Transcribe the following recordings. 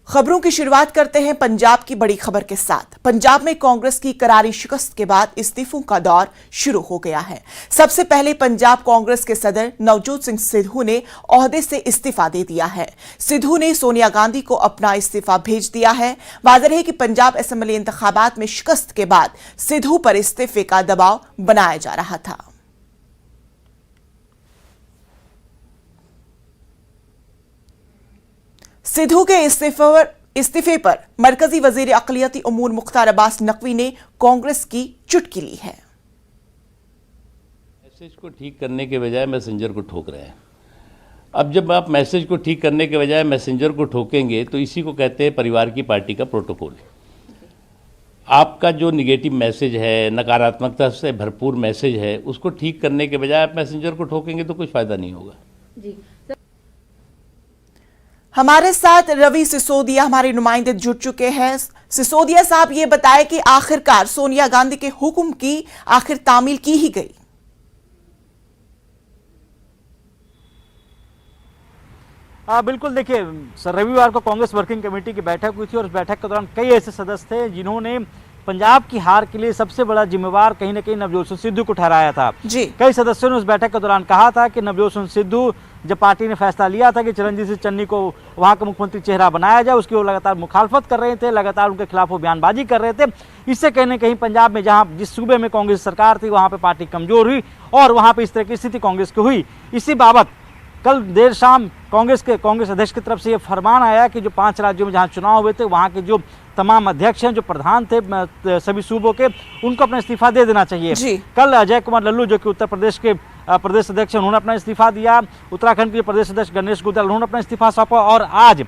खबरों की शुरुआत करते हैं पंजाब की बड़ी खबर के साथ। पंजाब में कांग्रेस की करारी शिकस्त के बाद इस्तीफों का दौर शुरू हो गया है। सबसे पहले पंजाब कांग्रेस के सदर नवजोत सिंह सिद्धू ने ओहदे से इस्तीफा दे दिया है। सिद्धू ने सोनिया गांधी को अपना इस्तीफा भेज दिया है। वाज़ेह है कि पंजाब असेंबली इंतखाबात में शिकस्त के बाद सिद्धू पर इस्तीफे का दबाव बनाया जा रहा था। सिद्धू के इस्तीफे पर मरकजी वजीर अक़लियती उमूर मुख्तार अब्बास नकवी ने कांग्रेस की चुटकी ली है। मैसेज को ठीक करने के बजाय मैसेंजर को ठोक रहे हैं। अब जब आप मैसेज को ठीक करने के बजाय मैसेंजर को ठोकेंगे तो इसी को कहते हैं परिवार की पार्टी का प्रोटोकॉल। आपका जो निगेटिव मैसेज है, नकारात्मकता से भरपूर मैसेज है, उसको ठीक करने के बजाय आप मैसेंजर को ठोकेंगे तो कुछ फायदा नहीं होगा। जी हमारे साथ रवि सिसोदिया हमारे नुमाइंदे जुड़ चुके हैं। सिसोदिया साहब, ये बताएं कि आखिरकार सोनिया गांधी के हुक्म की आखिर तामील की ही गई। बिल्कुल, देखिए सर, रविवार को कांग्रेस वर्किंग कमेटी की बैठक हुई थी और उस बैठक के दौरान कई ऐसे सदस्य थे जिन्होंने पंजाब की हार के लिए सबसे बड़ा जिम्मेवार कहीं ना कहीं नवजोत सिंह सिद्धू को ठहराया था। कई सदस्यों ने उस बैठक के दौरान कहा था कि नवजोत सिंह सिद्धू, जब पार्टी ने फैसला लिया था कि चिरंजीव सिंह चन्नी को वहां का मुख्यमंत्री चेहरा बनाया जाए, उसकी वो लगातार मुखालफत कर रहे थे, लगातार उनके खिलाफ वो बयानबाजी कर रहे थे। इससे कहीं ना कहीं पंजाब में जहां जिस सूबे में कांग्रेस सरकार थी वहां पर पार्टी कमजोर हुई और वहां पर इस तरह की स्थिति कांग्रेस की हुई। इसी बाबत कल देर शाम कांग्रेस अध्यक्ष की तरफ से ये फरमान आया कि जो 5 राज्यों में जहां चुनाव हुए थे वहां के जो तमाम अध्यक्ष हैं, जो प्रधान थे सभी सूबों के, उनको अपना इस्तीफा दे देना चाहिए। कल अजय कुमार लल्लू, जो कि उत्तर प्रदेश के प्रदेश अध्यक्ष, उन्होंने अपना इस्तीफा दिया। उत्तराखंड के प्रदेश अध्यक्ष गणेश गुर्जर, उन्होंने अपना इस्तीफा सौंपा और आज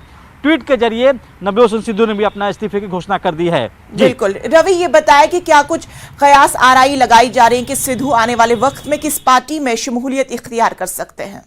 ट्वीट के जरिए नवजोत सिंह सिद्धू ने भी अपना इस्तीफे की घोषणा कर दी है। बिल्कुल रवि, ये बताया कि क्या कुछ कयास आराई लगाई जा रही है कि सिद्धू आने वाले वक्त में किस पार्टी में शमूलियत इख्तियार कर सकते हैं?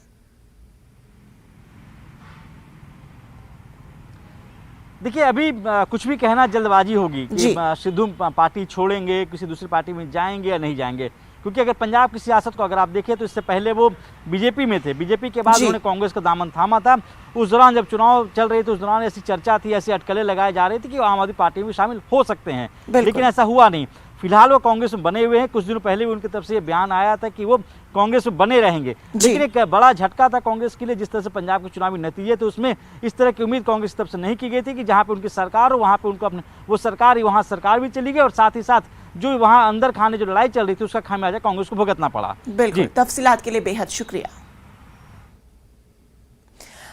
देखिए, अभी कुछ भी कहना जल्दबाजी होगी कि सिद्धू पार्टी छोड़ेंगे, किसी दूसरी पार्टी में जाएंगे या नहीं जाएंगे, क्योंकि अगर पंजाब की सियासत को अगर आप देखें तो इससे पहले वो बीजेपी में थे। बीजेपी के बाद उन्होंने कांग्रेस का दामन थामा था। उस दौरान जब चुनाव चल रहे थे उस दौरान ऐसी चर्चा थी, ऐसी अटकलें लगाए जा रही थी कि वो आम आदमी पार्टी में शामिल हो सकते हैं, लेकिन ऐसा हुआ नहीं। फिलहाल वो कांग्रेस में बने हुए हैं। कुछ दिनों पहले भी उनकी तरफ से ये बयान आया था कि वो कांग्रेस में बने रहेंगे, लेकिन एक बड़ा झटका था कांग्रेस के लिए। जिस तरह से पंजाब के चुनावी नतीजे थे उसमें इस तरह की उम्मीद कांग्रेस की तरफ से नहीं की गई थी कि जहां पे उनकी सरकार हो वहां पे उनको अपने वो सरकार, वहां सरकार भी चली गई और साथ ही साथ जो वहां अंदर खाने जो लड़ाई चल रही थी उसका खामियाजा कांग्रेस को भुगतना पड़ा। बिल्कुल, तफसीलात के लिए बेहद शुक्रिया।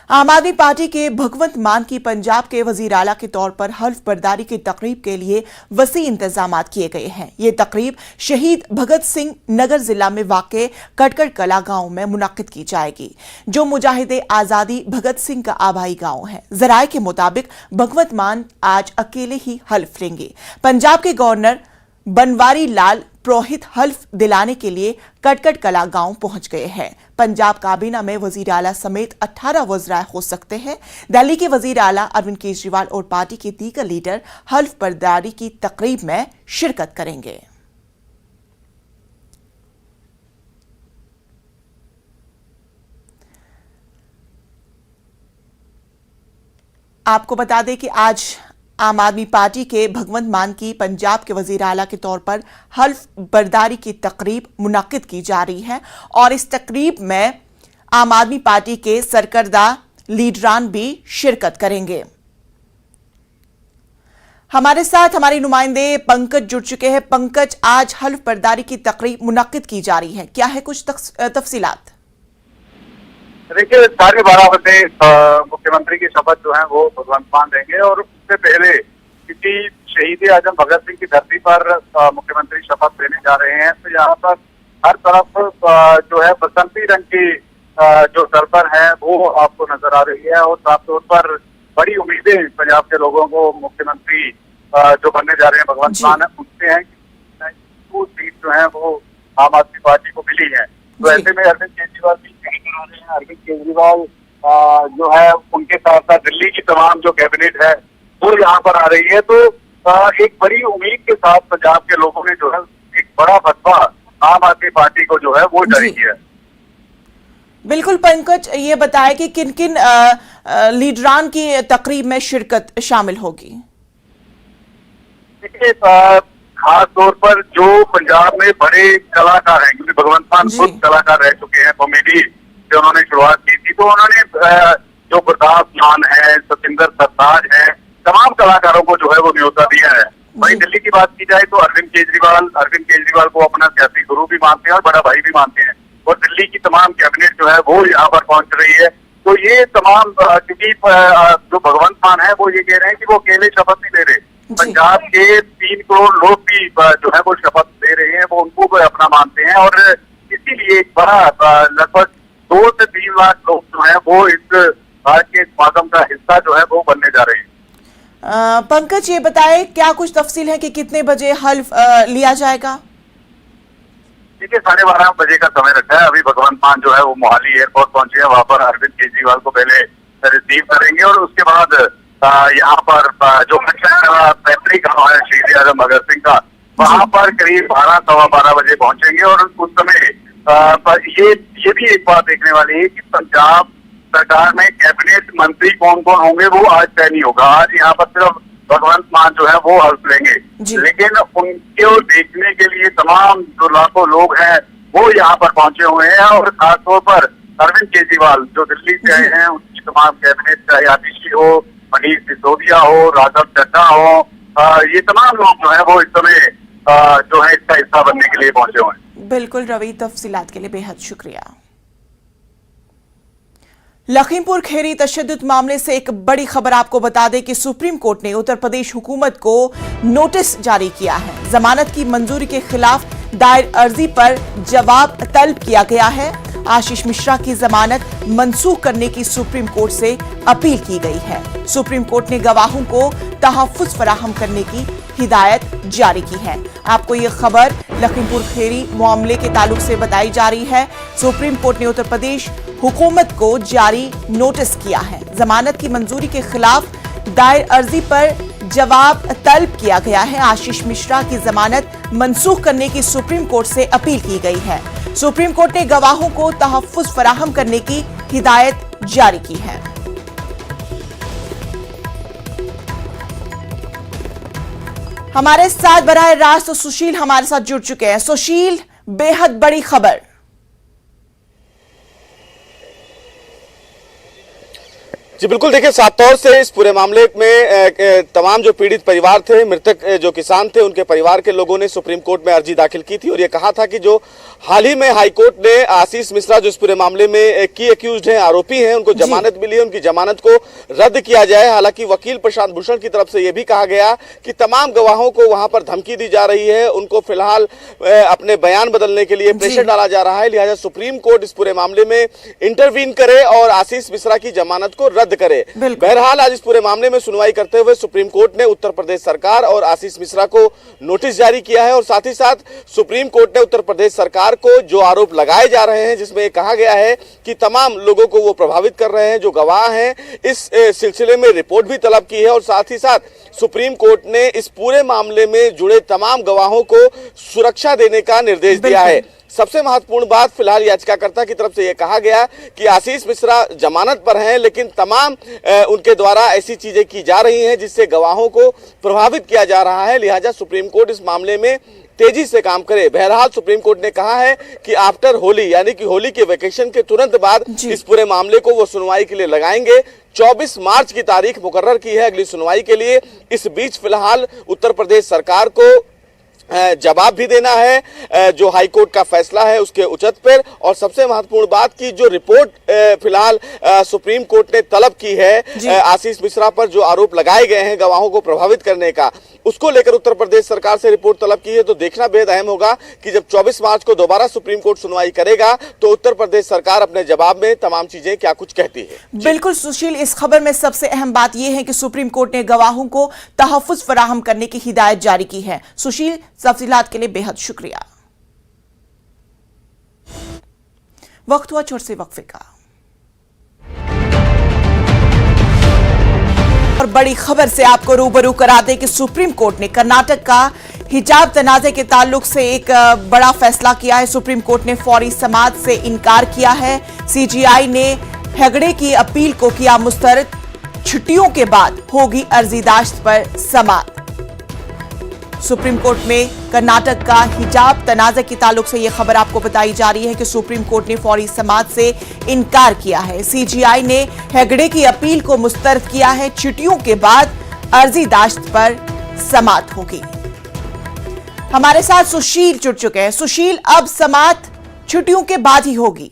आम आदमी पार्टी के भगवंत मान की पंजाब के वजीर आला के तौर पर हल्फ बर्दारी की तकरीब के लिए वसी इंतजाम किए गए हैं। ये तकरीब शहीद भगत सिंह नगर जिला में वाक़े कटकड़ कला गांव में मुनक्किद की जाएगी, जो मुजाहिदे आज़ादी भगत सिंह का आबाई गांव है। जराये के मुताबिक भगवंत मान आज अकेले ही हल्फ लेंगे। पंजाब के गवर्नर बनवारी लाल पुरोहित हल्फ दिलाने के लिए कटकड़ कला गांव पहुंच गए हैं। पंजाब काबीना में वजीर आला समेत 18 वज़राए हो सकते हैं। दिल्ली के वजीर आला अरविंद केजरीवाल और पार्टी के दीगर लीडर हल्फ बर्दारी की तकरीब में शिरकत करेंगे। आपको बता दें कि आज आम आदमी पार्टी के भगवंत मान की पंजाब के वजीर आला के तौर पर हल्फ बर्दारी की तकरीब मुनक्किद की जा रही है और इस तकरीब में आम आदमी पार्टी के सरकर्दा लीडरान भी शिरकत करेंगे। हमारे साथ हमारे नुमाइंदे पंकज जुड़ चुके हैं। पंकज, आज हल्फ बर्दारी की तकरीब मुनक्किद की जा रही है, क्या है कुछ तफसीलात? देखिए, 12:30 बजे मुख्यमंत्री की शपथ जो है वो भगवंत मान देंगे और उससे पहले किसी शहीद आजम भगत सिंह की धरती पर मुख्यमंत्री शपथ लेने जा रहे हैं। तो यहाँ पर हर तरफ जो है बसंती रंग की जो दरबर है वो आपको नजर आ रही है और साफ तौर पर बड़ी उम्मीदें पंजाब के लोगों को मुख्यमंत्री जो बनने जा रहे हैं भगवंत मान उनसे हैं कि वो सीट जो है वो आम आदमी पार्टी को मिली है। तो ऐसे में अरविंद केजरीवाल भी करा रहे हैं। अरविंद केजरीवाल जो है उनके साथ साथ दिल्ली की तमाम जो कैबिनेट है वो यहाँ पर आ रही है। तो एक बड़ी उम्मीद के साथ पंजाब के लोगों ने जो है एक बड़ा फतवा आम आदमी पार्टी को जो है वो जारी किया है। बिल्कुल, बिल्कुल पंकज, ये बताएं कि किन किन लीडरान की तकरीब में शिरकत शामिल होगी। देखिए, खास तौर पर जो पंजाब में बड़े कलाकार हैं, क्योंकि भगवंत मान जी। खुद कलाकार रह चुके हैं, कॉमेडी से उन्होंने शुरुआत की थी, तो उन्होंने जो गुरदास मान है, सतिंदर सरताज है, तमाम कलाकारों को जो है वो न्योता दिया है। वहीं दिल्ली की बात की जाए तो अरविंद केजरीवाल को अपना सियासी गुरु भी मानते हैं और बड़ा भाई भी मानते हैं, और दिल्ली की तमाम कैबिनेट जो है वो यहाँ पर पहुंच रही है। तो ये तमाम क्योंकि जो भगवंत मान है वो ये कह रहे हैं कि वो अकेले शपथ नहीं ले रहे, पंजाब के 3 करोड़ लोग भी जो है वो शपथ ले रहे हैं, वो उनको भी अपना मानते हैं, और इसीलिए एक बड़ा लगभग 2 से 3 लाख लोग जो है वो इस आज के समागम का हिस्सा जो है वो बनने जा रहे हैं। पंकज, ये बताएं क्या कुछ तफसील है कि कितने बजे हल्फ लिया जाएगा? देखिए, 12:30 बजे का समय रखा है। अभी भगवंत मान जो है वो मोहाली एयरपोर्ट पहुंचे हैं, वहां पर अरविंद केजरीवाल को पहले रिसीव करेंगे और उसके बाद यहाँ पर जो पैतृक गाँव है शहीद आजम भगत सिंह का, वहां पर करीब 12-12:15 बजे पहुंचेंगे। और उस समय ये भी एक बात देखने वाली है कि पंजाब सरकार में कैबिनेट मंत्री कौन कौन होंगे वो आज तय नहीं होगा। आज यहाँ पर सिर्फ भगवंत मान जो है वो हल्फ लेंगे, लेकिन उनको देखने के लिए तमाम जो लाखों लोग हैं वो यहाँ पर पहुंचे हुए हैं, और खासतौर पर अरविंद केजरीवाल जो दिल्ली से आए हैं, उनकी तमाम कैबिनेट, चाहे आतिशी हो, मनीष सिसोदिया हो, राघव चड्ढा हो, ये तमाम लोग जो है वो इस समय जो है इसका हिस्सा बनने के लिए पहुंचे हुए हैं। बिल्कुल रवि, तफसीलात के लिए बेहद शुक्रिया। लखीमपुर खेरी तशद्दुद मामले से एक बड़ी खबर आपको बता दें कि सुप्रीम कोर्ट ने उत्तर प्रदेश हुकूमत को नोटिस जारी किया है। जमानत की मंजूरी के खिलाफ दायर अर्जी पर जवाब तलब किया गया है। आशीष मिश्रा की जमानत मंसूख करने की सुप्रीम कोर्ट से अपील की गई है। सुप्रीम कोर्ट ने गवाहों को तहफ्फुज फराहम करने की हिदायत जारी की है। आपको ये खबर लखीमपुर खेरी मामले के ताल्लुक से बताई जा रही है। सुप्रीम कोर्ट ने उत्तर प्रदेश हुकूमत को जारी नोटिस किया है। जमानत की मंजूरी के खिलाफ दायर अर्जी पर जवाब तलब किया गया है। आशीष मिश्रा की जमानत मंसूख करने की सुप्रीम कोर्ट से अपील की गई है। सुप्रीम कोर्ट ने गवाहों को तहफ्फुज फराहम करने की हिदायत जारी की है। हमारे साथ बराह रास्त सुशील हमारे साथ जुड़ चुके हैं। सुशील, बेहद बड़ी खबर। जी बिल्कुल, देखिए साफ तौर से इस पूरे मामले में तमाम जो पीड़ित परिवार थे, मृतक जो किसान थे, उनके परिवार के लोगों ने सुप्रीम कोर्ट में अर्जी दाखिल की थी और ये कहा था कि जो हाल ही में हाईकोर्ट ने आशीष मिश्रा जो इस पूरे मामले में की एक्यूज्ड हैं, आरोपी हैं, उनको जमानत मिली है, उनकी जमानत को रद्द किया जाए। हालांकि वकील प्रशांत भूषण की तरफ से यह भी कहा गया कि तमाम गवाहों को वहां पर धमकी दी जा रही है, उनको फिलहाल अपने बयान बदलने के लिए प्रेशर डाला जा रहा है, लिहाजा सुप्रीम कोर्ट इस पूरे मामले में इंटरवीन करे और आशीष मिश्रा की जमानत को रद्द करे। बहरहाल आज इस पूरे मामले में सुनवाई करते हुए सुप्रीम कोर्ट ने उत्तर प्रदेश सरकार और आशीष मिश्रा को नोटिस जारी किया है और साथ ही साथ सुप्रीम कोर्ट ने उत्तर प्रदेश सरकार को जो आरोप लगाए जा रहे हैं, जिसमें कहा गया है कि तमाम लोगों को वो प्रभावित कर रहे हैं, जो गवाह हैं, इस सिलसिले में रिपोर्ट भी तलब की है और साथ ही साथ सुप्रीम कोर्ट ने इस पूरे मामले में जुड़े तमाम गवाहों को सुरक्षा देने का निर्देश दिया है। सबसे महत्वपूर्ण बात फिलहाल याचिकाकर्ता की तरफ से यह कहा गया कि आशीष मिश्रा जमानत पर हैं, लेकिन तमाम उनके द्वारा ऐसी चीजें की जा रही हैं जिससे गवाहों को प्रभावित किया जा रहा है, लिहाजा सुप्रीम कोर्ट इस मामले में तेजी से काम करे। बहरहाल सुप्रीम कोर्ट ने कहा है कि आफ्टर होली, यानी कि होली के वेकेशन के तुरंत बाद इस पूरे मामले को वो सुनवाई के लिए लगाएंगे। 24 मार्च की तारीख मुकर्रर की है अगली सुनवाई के लिए। इस बीच फिलहाल उत्तर प्रदेश सरकार को जवाब भी देना है जो हाईकोर्ट का फैसला है उसके उच्चत पर, और सबसे महत्वपूर्ण बात की जो रिपोर्ट फिलहाल सुप्रीम कोर्ट ने तलब की है आशीष मिश्रा पर जो आरोप लगाए गए हैं गवाहों को प्रभावित करने का, उसको लेकर उत्तर प्रदेश सरकार से रिपोर्ट तलब की है। तो देखना बेहद अहम होगा कि जब 24 मार्च को दोबारा सुप्रीम कोर्ट सुनवाई करेगा तो उत्तर प्रदेश सरकार अपने जवाब में तमाम चीजें क्या कुछ कहती है। बिल्कुल सुशील, इस खबर में सबसे अहम बात यह है कि सुप्रीम कोर्ट ने गवाहों को तहफ्फुज फराहम करने की हिदायत जारी की है। सुशील, तफसीलात के लिए बेहद शुक्रिया। वक्त हुआ छोटे से वक्फे का और बड़ी खबर से आपको रूबरू करा दे कि सुप्रीम कोर्ट ने कर्नाटक का हिजाब तनाज़े के ताल्लुक से एक बड़ा फैसला किया है। सुप्रीम कोर्ट ने फौरी समाअत से इनकार किया है। सीजीआई ने हेगड़े की अपील को किया मुस्तरद। छुट्टियों के बाद होगी अर्जीदाश्त पर समाअत। सुप्रीम कोर्ट में कर्नाटक का हिजाब तनाज़े के ताल्लुक से यह खबर आपको बताई जा रही है कि सुप्रीम कोर्ट ने फौरी समाअत से इनकार किया है। सीजीआई ने हेगड़े की अपील को मुस्तरद किया है। छुट्टियों के बाद अर्जीदाश्त पर समाअत होगी। हमारे साथ सुशील जुड़ चुके हैं। सुशील, अब समाअत छुट्टियों के बाद ही होगी।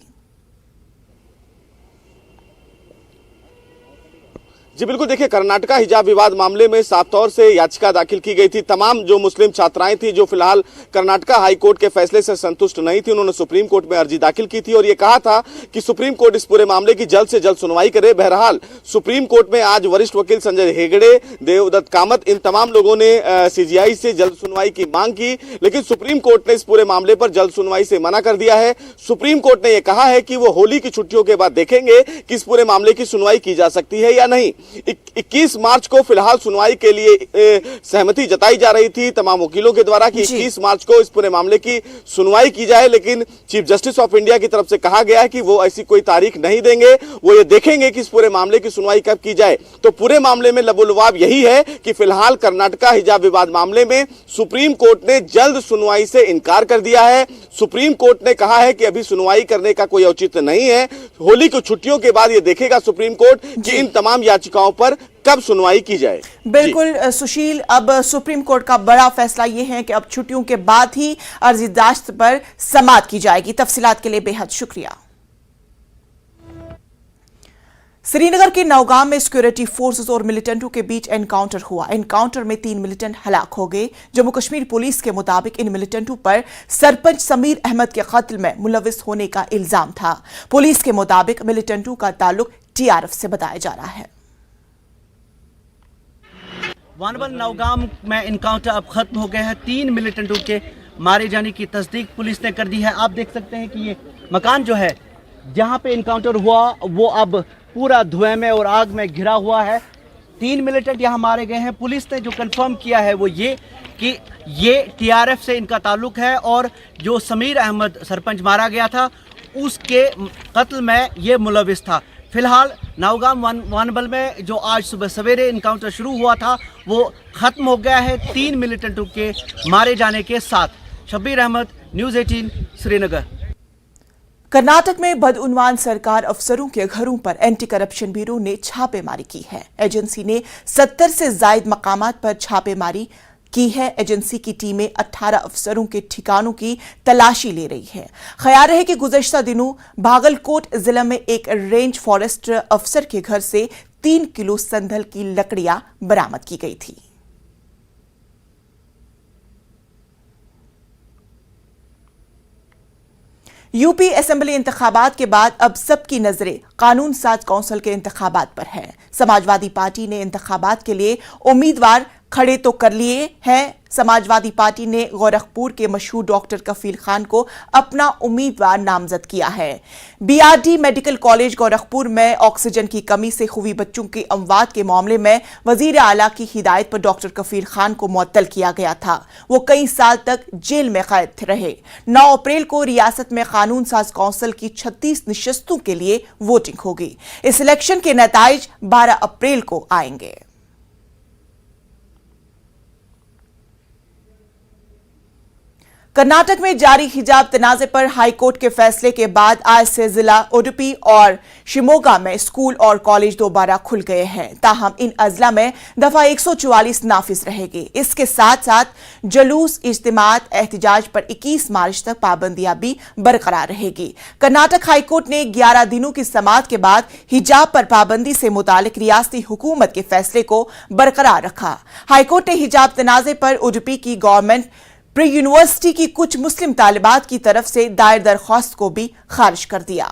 जी बिल्कुल, देखिए कर्नाटका हिजाब विवाद मामले में साफ तौर से याचिका दाखिल की गई थी। तमाम जो मुस्लिम छात्राएं थी जो फिलहाल कर्नाटका हाई कोर्ट के फैसले से संतुष्ट नहीं थी, उन्होंने सुप्रीम कोर्ट में अर्जी दाखिल की थी और ये कहा था कि सुप्रीम कोर्ट इस पूरे मामले की जल्द से जल्द सुनवाई करे। बहरहाल सुप्रीम कोर्ट में आज वरिष्ठ वकील संजय हेगड़े, देवदत्त कामत, इन तमाम लोगों ने सीजीआई से जल्द सुनवाई की मांग की, लेकिन सुप्रीम कोर्ट ने इस पूरे मामले पर जल्द सुनवाई से मना कर दिया है। सुप्रीम कोर्ट ने यह कहा है कि वो होली की छुट्टियों के बाद देखेंगे कि इस पूरे मामले की सुनवाई की जा सकती है या नहीं। 21 मार्च को फिलहाल सुनवाई के लिए सहमति जताई जा रही थी तमाम वकीलों के द्वारा कि 21 मार्च को इस पूरे मामले की सुनवाई की जाए, लेकिन चीफ जस्टिस ऑफ इंडिया की तरफ से कहा गया है कि वो ऐसी कोई तारीख नहीं देंगे, वो ये देखेंगे कि इस पूरे मामले की सुनवाई कब की जाए। तो पूरे मामले में लबोलुआब यही है कि फिलहाल कर्नाटका हिजाब विवाद मामले में सुप्रीम कोर्ट ने जल्द सुनवाई से इनकार कर दिया है। सुप्रीम कोर्ट ने कहा है कि अभी सुनवाई करने का कोई औचित्य नहीं है। होली की छुट्टियों के बाद ये देखेगा सुप्रीम कोर्ट कि इन तमाम याचिकाओं पर कब सुनवाई की जाए। बिल्कुल सुशील, अब सुप्रीम कोर्ट का बड़ा फैसला यह है कि अब छुट्टियों के बाद ही अर्जीदाश्त पर समाअत की जाएगी। तफसीलात के लिए बेहद शुक्रिया। श्रीनगर के नौगाम में सिक्योरिटी फोर्सेस और मिलिटेंटों के बीच एनकाउंटर हुआ। एनकाउंटर में 3 मिलिटेंट हलाक हो गए। जम्मू कश्मीर पुलिस के मुताबिक इन मिलिटेंटों पर सरपंच समीर अहमद के कत्ल में मुलविस होने का इल्जाम था। पुलिस के मुताबिक मिलिटेंटों का ताल्लुक टीआरएफ से बताया जा रहा है। वानवल नौगाम में इनकाउंटर अब खत्म हो गया है। 3 मिलिटेंटों के मारे जाने की तस्दीक पुलिस ने कर दी है। आप देख सकते हैं कि ये मकान जो है जहां पे इनकाउंटर हुआ वो अब पूरा धुएं में और आग में घिरा हुआ है। 3 मिलिटेंट यहां मारे गए हैं। पुलिस ने जो कंफर्म किया है वो ये कि ये टीआरएफ से इनका ताल्लुक है और जो समीर अहमद सरपंच मारा गया था उसके कत्ल में ये मुलविस था। फिलहाल नौगाम वानबल में जो आज सुबह सवेरे इनकाउंटर शुरू हुआ था वो खत्म हो गया है 3 मिलिटेंटों के मारे जाने के साथ। शब्बीर अहमद, न्यूज़ 18, श्रीनगर। कर्नाटक में बदउनवान सरकार अफसरों के घरों पर एंटी करप्शन ब्यूरो ने छापेमारी की है। एजेंसी ने 70 से ज्यादा मकामात पर छापेमारी की है। एजेंसी की टीमें 18 अफसरों के ठिकानों की तलाशी ले रही है। ख्याल है कि गुज़श्ता दिनों बागलकोट जिला में एक रेंज फॉरेस्ट अफसर के घर से 3 किलो संदल की लकड़ियां बरामद की गई थी। यूपी असेंबली इंतखाबात के बाद अब सबकी नजरें कानून साज काउंसिल के इंतखाबात पर है। समाजवादी पार्टी ने इंतखाबात के लिए उम्मीदवार खड़े तो कर लिए हैं। समाजवादी पार्टी ने गोरखपुर के मशहूर डॉक्टर कफील खान को अपना उम्मीदवार नामजद किया है। बीआरडी मेडिकल कॉलेज गोरखपुर में ऑक्सीजन की कमी से हुई बच्चों की अमवात के मामले में वजीर आला की हिदायत पर डॉक्टर कफील खान को मुअत्तल किया गया था। वो कई साल तक जेल में कैद रहे। 9 अप्रैल को रियासत में कानून साज काउंसिल की 36 नशस्तों के लिए वोटिंग होगी। इस इलेक्शन के नताइज 12 अप्रैल को आएंगे। कर्नाटक में जारी हिजाब तनाजे पर हाईकोर्ट के फैसले के बाद आज से जिला उडुपी और शिमोगा में स्कूल और कॉलेज दोबारा खुल गए हैं। ताहम इन अजला में दफा 144 नाफिज रहेगी। इसके साथ साथ जुलूस, इज्तिमात, एहतजाज पर 21 मार्च तक पाबंदियां भी बरकरार रहेगी। कर्नाटक हाईकोर्ट ने 11 दिनों की समाअत के बाद हिजाब पर पाबंदी से मुतालिक रियासती हुकूमत के फैसले को बरकरार रखा। हाईकोर्ट ने हिजाब तनाजे पर उडुपी की गवर्नमेंट प्री यूनिवर्सिटी की कुछ मुस्लिम तालिबात की तरफ से दायर दरख्वास्त को भी खारिज कर दिया।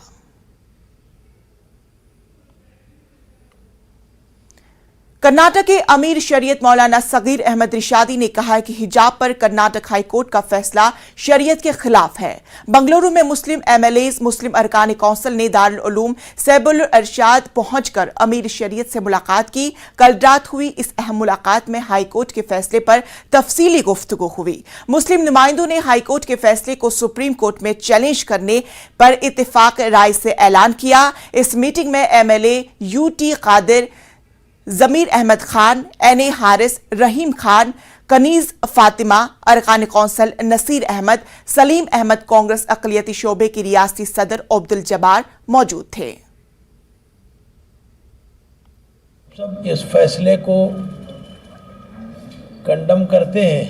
कर्नाटक के अमीर शरीयत मौलाना सगीर अहमद रिशादी ने कहा है कि हिजाब पर कर्नाटक हाईकोर्ट का फैसला शरीयत के खिलाफ है। बंगलुरु में मुस्लिम एमएलएज, मुस्लिम अरकान कौंसिल ने दारुल उलूम सैबुल अरशाद पहुंचकर अमीर शरीयत से मुलाकात की। कल रात हुई इस अहम मुलाकात में हाईकोर्ट के फैसले पर तफसीली गुफ्तगू हुई। मुस्लिम नुमाइंदों ने हाईकोर्ट के फैसले को सुप्रीम कोर्ट में चैलेंज करने पर इत्तेफाक राय से ऐलान किया। इस मीटिंग में एमएलए यूटी कादिर, जमीर अहमद खान, एनए हारिस, रहीम खान, कनीज फातिमा, अरकान कौंसल नसीर अहमद, सलीम अहमद, कांग्रेस अक़लियती शोबे की रियासती सदर अब्दुल जब्बार मौजूद थे। सब इस फैसले को कंडम करते हैं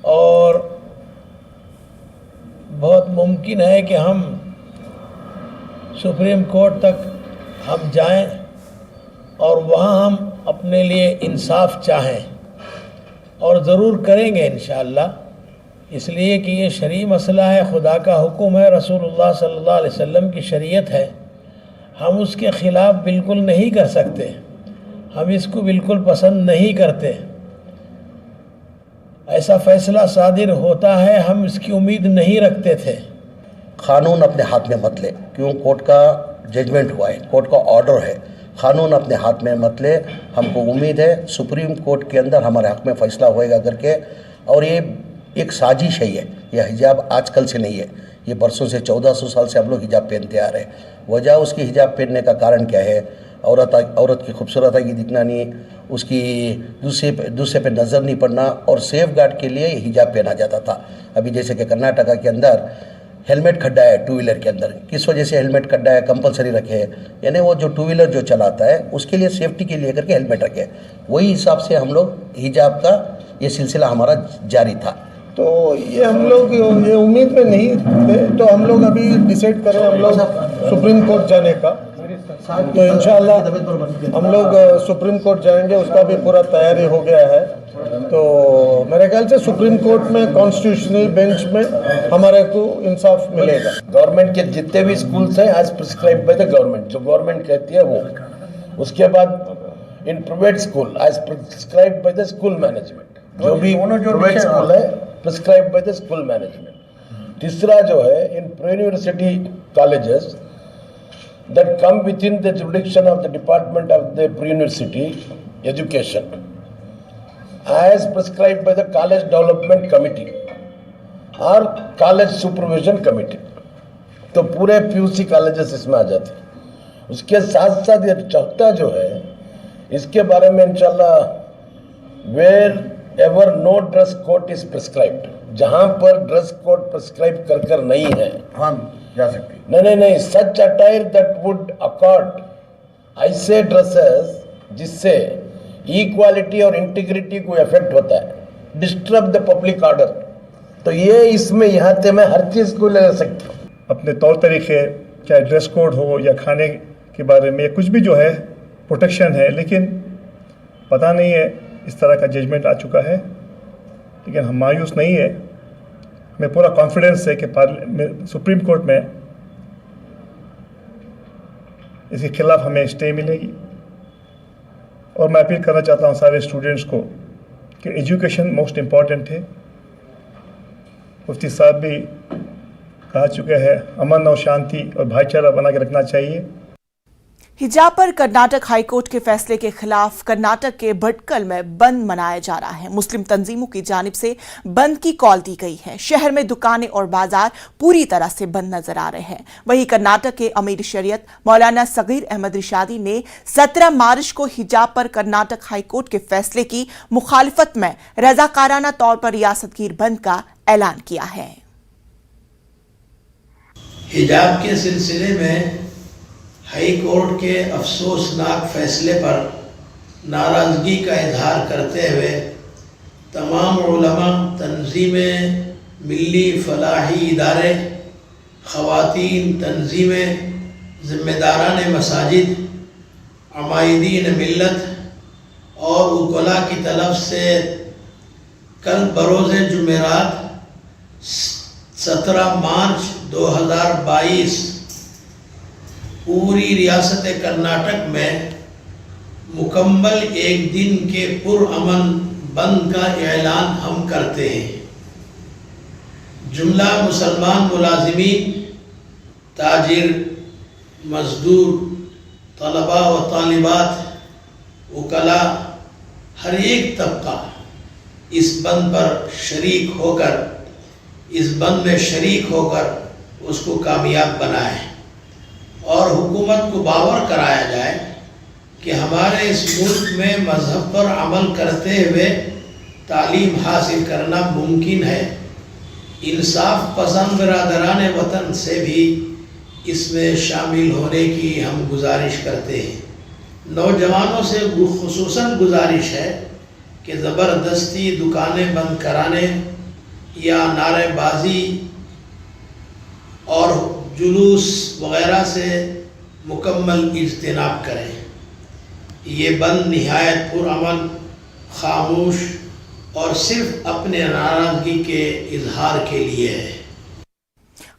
और बहुत मुमकिन है कि हम सुप्रीम कोर्ट तक हम जाएं और वहाँ हम अपने लिए इंसाफ चाहें और ज़रूर करेंगे इंशाअल्लाह, इसलिए कि ये शरई मसला है, खुदा का हुक्म है, रसूलुल्लाह सल्लल्लाहु अलैहि वसल्लम की शरीयत है। हम उसके ख़िलाफ़ बिल्कुल नहीं कर सकते, हम इसको बिल्कुल पसंद नहीं करते। ऐसा फ़ैसला सादिर होता है, हम इसकी उम्मीद नहीं रखते थे। कानून अपने हाथ में मत ले, क्यों कोर्ट का जजमेंट हुआ है, कोर्ट का ऑर्डर है, कानून अपने हाथ में मत ले। हमको उम्मीद है सुप्रीम कोर्ट के अंदर हमारे हक़ में फ़ैसला होएगा करके। और ये एक साजिश है, ये हिजाब आजकल से नहीं है, ये बरसों से 1400 साल से हम लोग हिजाब पहनते आ रहे हैं। वजह उसकी हिजाब पहनने का कारण क्या है? औरत की खूबसूरत की दिखना नहीं, उसकी दूसरे पे नज़र नहीं पड़ना, और सेफ गार्ड के लिए हिजाब पहना जाता था। अभी जैसे कि कर्नाटका के अंदर हेलमेट खड्डा है टू व्हीलर के अंदर, किस वजह से हेलमेट खड्डा है कंपलसरी रखे है, यानी वो जो टू व्हीलर जो चलाता है उसके लिए सेफ्टी के लिए करके हेलमेट रखे। वही हिसाब से हम लोग हिजाब का ये सिलसिला हमारा जारी था। तो ये हम लोग ये उम्मीद में नहीं थे, तो हम लोग अभी डिसाइड करें हम लोग सुप्रीम कोर्ट जाने का। तो इंशाअल्लाह हम लोग सुप्रीम कोर्ट जाएंगे, उसका भी पूरा तैयारी हो गया है। तो मेरे ख्याल से सुप्रीम कोर्ट में कॉन्स्टिट्यूशनल बेंच में हमारे को इंसाफ मिलेगा। गवर्नमेंट के जितने भी स्कूल्स हैं as prescribe by the government, जो गवर्नमेंट कहती है वो। उसके बाद इन private school as prescribe by the school management, जो भी प्राइवेट स्कूल है prescribe by the school management. तीसरा जो है इन university colleges that come within the jurisdiction of the Department of the Pre-University Education as prescribed by the College Development Committee or College Supervision Committee। तो पूरे PUC colleges इसमें आ जाते हैं। उसके साथ साथ ये चौथा जो है, इसके बारे में इंशाल्लाह where ever no dress code is prescribed, जहाँ पर ड्रेस कोड प्रिस्क्राइब कर नहीं है हम जा सकते नहीं सच अटायर दैट वुड अकॉर्ड ऐसे ड्रेसेस जिससे इक्वालिटी और इंटीग्रिटी को इफेक्ट होता है, डिस्टर्ब द पब्लिक ऑर्डर, तो ये इसमें यहाँ से मैं हर चीज़ को ले सकता हूँ। अपने तौर तरीके, चाहे ड्रेस कोड हो या खाने के बारे में कुछ भी जो है प्रोटेक्शन है, लेकिन पता नहीं है इस तरह का जजमेंट आ चुका है। लेकिन हम मायूस नहीं है, हमें पूरा कॉन्फिडेंस है कि सुप्रीम कोर्ट में इसके खिलाफ हमें स्टे मिलेगी। और मैं अपील करना चाहता हूँ सारे स्टूडेंट्स को कि एजुकेशन मोस्ट इम्पॉर्टेंट है। मुफ्ती साहब भी कहा चुके हैं अमन और शांति और भाईचारा बना के रखना चाहिए। हिजाब पर कर्नाटक हाईकोर्ट के फैसले के खिलाफ कर्नाटक के भटकल में बंद मनाया जा रहा है। मुस्लिम तंजीमों की जानिब से बंद की कॉल दी गई है। शहर में दुकानें और बाजार पूरी तरह से बंद नजर आ रहे हैं। वहीं कर्नाटक के अमीर शरीयत मौलाना सगीर अहमद रिशादी ने 17 मार्च को हिजाब पर कर्नाटक हाईकोर्ट के फैसले की मुखालिफत में रजाकाराना तौर पर रियासतगीर बंद का ऐलान किया है। हिजाब के सिलसिले में हाई कोर्ट के अफसोसनाक फैसले पर नाराज़गी का इजहार करते हुए तमाम उलमा, तंजीमें, मिली फलाही इदारे, ख़वातीन तंजीमें, ज़िम्मेदारान मसाजिद, अमायदीन मिल्लत और उकला की तरफ से कल बरोज़ जुमेरात 17 मार्च 2022 पूरी रियासत कर्नाटक में मुकम्मल एक दिन के पुरअमन बंद का ऐलान हम करते हैं। जुमला मुसलमान मुलाजिमीन, ताजिर, मजदूर, तलबा व तालिबात, वकला, हर एक तबका इस बंद पर शरीक होकर, इस बंद में शरीक होकर उसको कामयाब बनाए और हुकूमत को बावर कराया जाए कि हमारे इस मुल्क में मज़हब पर अमल करते हुए तालीम हासिल करना मुमकिन है। इंसाफ पसंद बिरादरान वतन से भी इसमें शामिल होने की हम गुजारिश करते हैं। नौजवानों से खुसूसन गुजारिश है कि ज़बरदस्ती दुकानें बंद कराने या नारेबाजी और जुलूस वगैरह से मुकम्मल इज्तिनाब करें। ये बंद निहायत पुरअमन, खामोश और सिर्फ अपने नाराज़गी के इजहार के लिए है।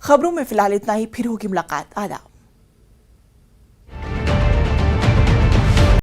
खबरों में फिलहाल इतना ही, फिर होगी मुलाकात। आदाब।